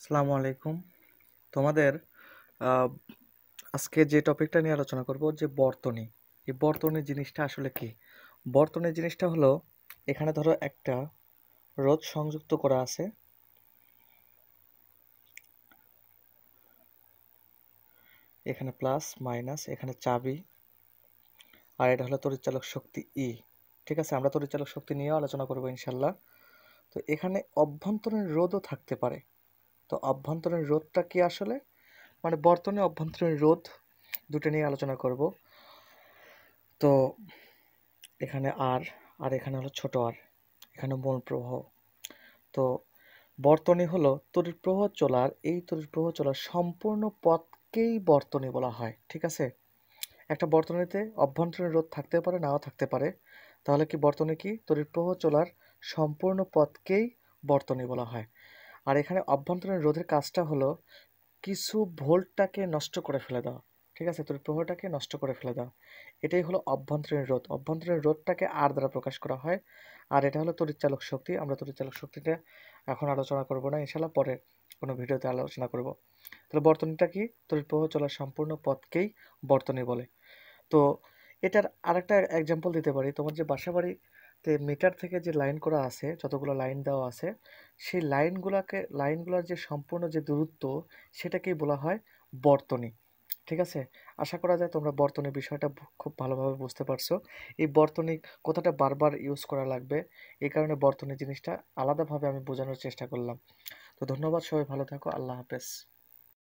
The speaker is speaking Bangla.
আসসালামু আলাইকুম। তোমাদের আহ, আজকে যে টপিকটা নিয়ে আলোচনা করব যে বর্তনী। এই বর্তনী জিনিসটা আসলে কি? বর্তনী জিনিসটা হলো, এখানে ধরো একটা রোধ সংযুক্ত করা আছে, এখানে প্লাস মাইনাস, এখানে চাবি, আর এটা হলো তড়িৎচালক শক্তি ই। ঠিক আছে, আমরা তড়িৎচালক শক্তি নিয়েও আলোচনা করবো ইনশাল্লাহ। তো এখানে অভ্যন্তরীণ রোধও থাকতে পারে। তো অভ্যন্তরীণ রোধটা কি আসলে, মানে বর্তনী অভ্যন্তরীণ রোধ দুটো নিয়ে আলোচনা করব। তো এখানে আর এখানে হলো ছোট আর, এখানে মূল প্রবাহ। তো বর্তনী হলো তড়িৎ প্রবাহ চলার, এই তড়িৎ প্রবাহ চলার সম্পূর্ণ পথকেই বর্তনী বলা হয়। ঠিক আছে, একটা বর্তনীতে অভ্যন্তরীণ রোধ থাকতে পারে, নাও থাকতে পারে। তাহলে কি বর্তনী কি? তড়িৎ প্রবাহ চলার সম্পূর্ণ পথকেই বর্তনী বলা হয়। আর এখানে অভ্যন্তরীণ রোধের কাজটা হলো কিছু ভোল্টটাকে নষ্ট করে ফেলে দেওয়া। ঠিক আছে, তড়িৎ প্রবাহটাকে নষ্ট করে ফেলে দেওয়া, এটাই হলো অভ্যন্তরীণ রোধ। অভ্যন্তরীণ রোধটাকে আর দ্বারা প্রকাশ করা হয়। আর এটা হলো তড়িৎচালক শক্তি। আমরা তড়িৎচালক শক্তিটা এখন আলোচনা করব না, ইনশাল্লাহ পরে কোনো ভিডিওতে আলোচনা করব। তাহলে বর্তনীটা কি? তড়িৎ প্রবাহ চলার সম্পূর্ণ পথকেই বর্তনী বলে। তো এটার আরেকটা এক্সাম্পল দিতে পারি। তোমার যে বাসা বাড়িতে মিটার থেকে যে লাইন করা আছে, যতগুলো লাইন দেওয়া আছে, সেই লাইনগুলোর যে সম্পূর্ণ যে দূরত্ব, সেটাকেই বলা হয় বর্তনী। ঠিক আছে, আশা করা যায় তোমরা বর্তনী বিষয়টা খুব ভালোভাবে বুঝতে পারছো। এই বর্তনী কথাটা বারবার ইউজ করা লাগবে, এই কারণে বর্তনী জিনিসটা আলাদাভাবে আমি বোঝানোর চেষ্টা করলাম। তো ধন্যবাদ, সবাই ভালো থাকো, আল্লাহ হাফেজ।